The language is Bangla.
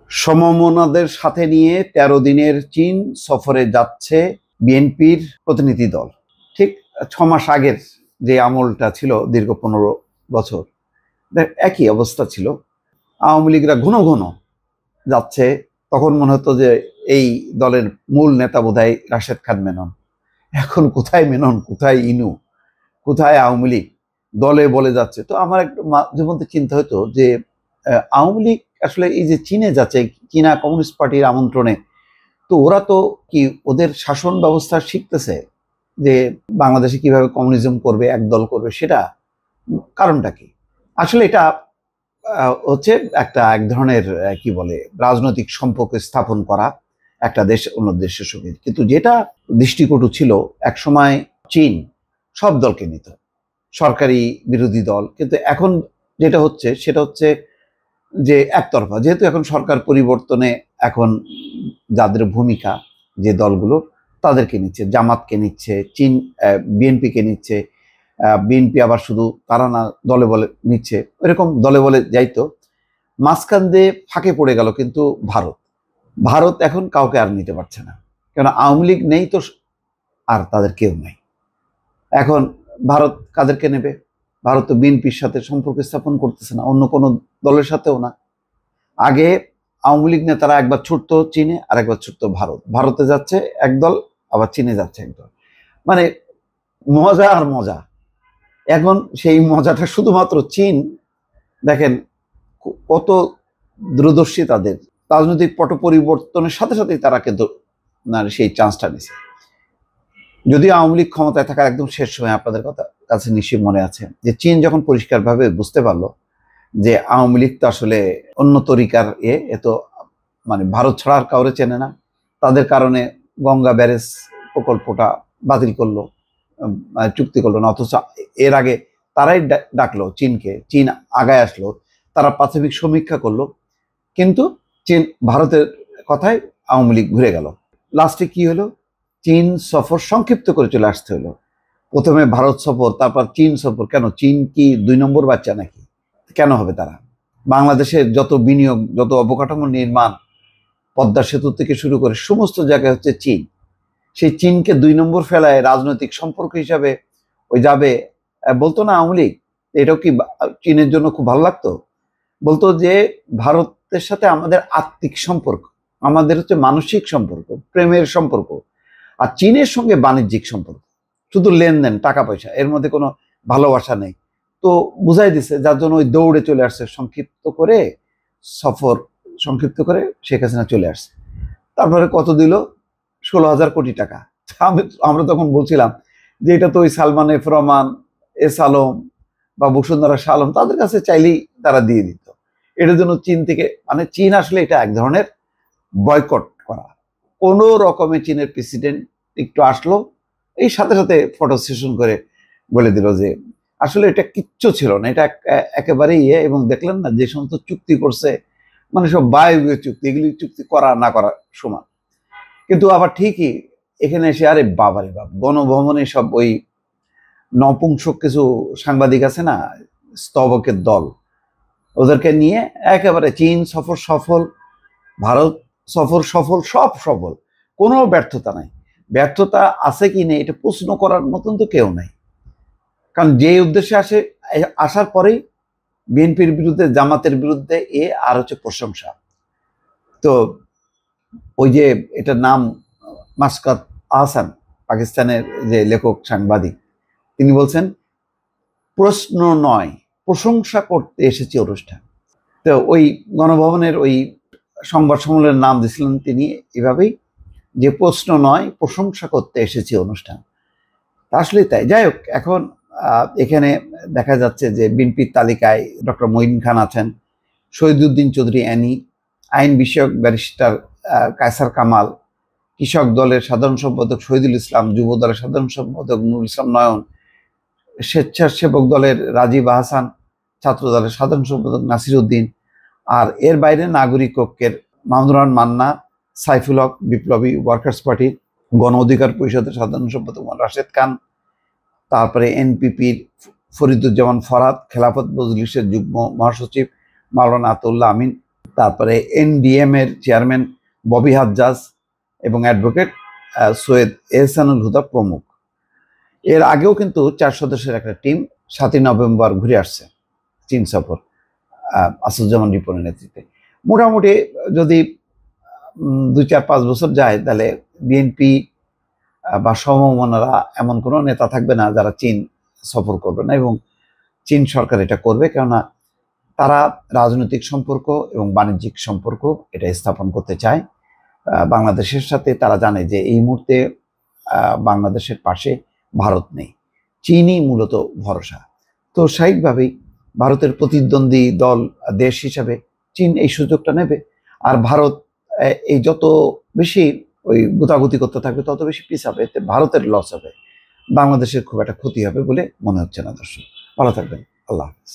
সমমনাদের সাথে নিয়ে ১৩ দিনের চীন সফরে যাচ্ছে বিএনপির প্রতিনিধি দল। ঠিক ৬ মাস আগের যে আমলটা ছিল দীর্ঘ ১৫ বছর, একই অবস্থা ছিল। আওয়ামী লীগরা ঘন ঘন যাচ্ছে, তখন মনে হতো যে এই দলের মূল নেতা বোধহয় রাশেদ খান মেনন। এখন কোথায় মেনন, কোথায় ইনু, কোথায় আওয়ামী লীগ, দলে বলে যাচ্ছে। তো আমার একটু মাঝে মধ্যে চিন্তা হতো যে আওয়ামী লীগ আসলে এই যে চীনে যাচ্ছে, চীনা কমিউনিস্ট পার্টির আমন্ত্রণে, তো ওরা তো কি ওদের শাসন ব্যবস্থা শিখতেছে যে বাংলাদেশে কিভাবে কমিউনিজম করবে, একদল করবে, সেটা কারণটা কি? আসলে এটা হচ্ছে এক ধরনের কি বলে রাজনৈতিক সম্পর্ক স্থাপন করা একটা দেশ অন্য দেশের সঙ্গে। কিন্তু যেটা দৃষ্টিকটু ছিল, একসময় চীন সব দলকে নিত, সরকারি বিরোধী দল। কিন্তু এখন যেটা হচ্ছে সেটা হচ্ছে যে একতরফা, যেহেতু এখন সরকার পরিবর্তনে এখন যাদের ভূমিকা যে দলগুলো তাদেরকে নিচ্ছে, জামাতকে নিচ্ছে, চীন বিএনপিকে নিচ্ছে, বিএনপি আবার শুধু তারা না দলে বলে নিচ্ছে, এরকম দলে বলে যাইতো। মাঝখান দিয়ে ফাঁকে পড়ে গেল কিন্তু ভারত এখন কাউকে আর নিতে পারছে না, কেন আওয়ামী লীগ নেই তো, আর তাদের কেউ নেই। এখন ভারত কাদেরকে নেবে? ভারত তো বিএনপির সাথে সম্পর্ক স্থাপন করতেছে না, অন্য কোনো দলের সাথেও না। আগে আওয়ামী লীগ নেতারা একবার ছুটতো চীনে, আর একবার ছুটতো ভারতে যাচ্ছে একদল, আবার চীনে যাচ্ছে একদল। মানে মজা আর মজা। এখন সেই মজাটা শুধুমাত্র চীন, দেখেন কত দূরদর্শী তাদের, রাজনৈতিক পট পরিবর্তনের সাথে সাথেই তারা কিন্তু সেই চান্সটা নিছে। যদিও আওয়ামী লীগ ক্ষমতায় থাকার একদম শেষ সময়, আপনাদের কাছে নিশ্চয়ই মনে আছে যে চীন যখন পরিষ্কারভাবে বুঝতে পারলো যে আওয়ামী লীগ তো আসলে অন্য তরিকার এত মানে ভারত ছাড়া আর কাউরে চেনে না, তাদের কারণে গঙ্গা ব্যারেজ প্রকল্পটা বাতিল করলো, চুক্তি করলো না। অথচ এর আগে তারাই ডাকলো চীনকে, চীন আগায় আসলো, তারা প্রাথমিক সমীক্ষা করলো, কিন্তু চীন ভারতের কথায় আওয়ামী লীগ ঘুরে গেল। লাস্টে কি হলো? চীন সফর সংক্ষিপ্ত করে চলে আসতে হলো। প্রথমে ভারত সফর, তারপর চীন সফর। কেন? চীন কি ২ নম্বর বাচ্চা নাকি? কেন হবে তারা? বাংলাদেশের যত বিনিয়োগ, যত অবকাঠামো নির্মাণ, পদ্মা সেতু থেকে শুরু করে সমস্ত জায়গায় হচ্ছে চীন। সেই চীনকে ২ নম্বর ফেলায় রাজনৈতিক সম্পর্ক হিসাবে ওই যাবে। বলতো না আওয়ামী লীগ, এটাও কি চীনের জন্য খুব ভালো লাগতো? বলতো যে ভারতের সাথে আমাদের আত্মিক সম্পর্ক, আমাদের হচ্ছে মানসিক সম্পর্ক, প্রেমের সম্পর্ক, আর চীনের সঙ্গে বাণিজ্যিক সম্পর্ক, শুধু লেনদেন, টাকা পয়সা, এর মধ্যে কোনো ভালোবাসা নেই। তো বুঝাই দিছে, যার জন্য ওই দৌড়ে চলে আসছে, সফর সংক্ষিপ্ত করে শেখ হাসিনা চলে আসছে। তারপরে কত দিল? ১৬,০০০ কোটি টাকা। আমরা তখন বলছিলাম যে এটা তো ওই সালমান এফ রহমান, এস আলম বা বসুন্ধরা শাহ আলম, তাদের কাছে চাইলেই তারা দিয়ে দিত। এটার জন্য চীন থেকে, মানে চীন আসলে এটা এক ধরনের বয়কট করা। কোনো রকমে চীনের প্রেসিডেন্ট একটু আসলো, এই সাথে সাথে ফটো সেশন করে বলে দিল যে আসলে এটা কিচ্ছু ছিল না, এটা একেবারেই এবং দেখলেন না যে সমস্ত চুক্তি করছে, মানে সব বায়বীয় চুক্তি, এগুলি চুক্তি করা না করা সমান। কিন্তু আবার ঠিকই এখানে এসে আরে বাবারে বাপ, গণভবনে সব ওই নপুংসক কিছু সাংবাদিক আছে না, স্তবকের দল, ওদেরকে নিয়ে একেবারে চীন সফর সফল, ভারত সফর সফল, সব সফল, কোনো ব্যর্থতা নাই। ব্যর্থতা আছে কি নেই এটা প্রশ্ন করার মতন তো কেউ নাই, কারণ যে উদ্দেশ্যে আসার পরেই বিএনপির বিরুদ্ধে, জামাতের বিরুদ্ধে আর হচ্ছে প্রশংসা। তো ওই যে এটার নাম মাসকাত আহসান, পাকিস্তানের যে লেখক সাংবাদিক, তিনি বলছেন প্রশ্ন নয়, প্রশংসা করতে এসেছে অনুষ্ঠান। তো ওই গণভবনের ওই সংবাদ সম্মেলনের নাম দিয়েছিলেন তিনি এভাবেই, যে প্রশ্ন নয়, প্রশংসা করতে এসেছে অনুষ্ঠান। আসলে তাই। যাই হোক, এখন এখানে দেখা যাচ্ছে যে বিএনপির তালিকায় ডক্টর মঈন খান আছেন, শহীদুদ্দিন চৌধুরী অ্যানি, আইন বিষয়ক ব্যারিস্টার কায়সার কামাল, কৃষক দলের সাধারণ সম্পাদক শহীদুল ইসলাম, যুব দলের সাধারণ সম্পাদক নুরুল ইসলাম নয়ন, স্বেচ্ছাসেবক দলের রাজীব আহসান, ছাত্র দলের সাধারণ সম্পাদক নাসির উদ্দিন, আর এর বাইরে নাগরিক ঐক্যের মাহমুদুর রহমান মান্না, সাইফুল হক বিপ্লবী ওয়ার্কার্স পার্টি, গণ অধিকার পরিষদের সাধারণ সম্পাদক রাশেদ খান, তারপরে এনপিপির ফরিদুজ্জামান ফরহাদ, খেলাফত মজলিসের যুগ্ম মহাসচিব মাওলানা আতাউল্লাহ আমিন, তারপরে এনডিএম এর চেয়ারম্যান ববি হাজ্জাজ এবং অ্যাডভোকেট সৈয়দ এহসানুল হুদা প্রমুখ। এর আগেও কিন্তু 4 সদস্যের একটা টিম 7ই নভেম্বর ঘুরে আসছে চীন সফর, আসাদুজ্জামান রিপনের নেতৃত্বে। মোটামুটি যদি 2-4-5 বছর যায়, তাহলে বিএনপি বা সমমনারা এমন কোনো নেতা থাকবে না যারা চীন সফর করবে না, এবং চীন সরকার এটা করবে, কেননা তারা রাজনৈতিক সম্পর্ক এবং বাণিজ্যিক সম্পর্ক এটা স্থাপন করতে চায় বাংলাদেশের সাথে। তারা জানে যে এই মুহূর্তে বাংলাদেশের পাশে ভারত নেই, চীনই মূলত ভরসা। তো স্বাভাবিকভাবেই ভারতের প্রতিদ্বন্দ্বী দল দেশ হিসাবে চীন এই সুযোগটা নেবে। আর ভারত এই যত বেশি ওই গুতাগুতি করতে থাকবে তত বেশি পিছাবে, এতে ভারতের লস হবে, বাংলাদেশের খুব একটা ক্ষতি হবে বলে মনে হচ্ছে না। দর্শক, ভালো থাকবেন, আল্লাহ হাফেজ।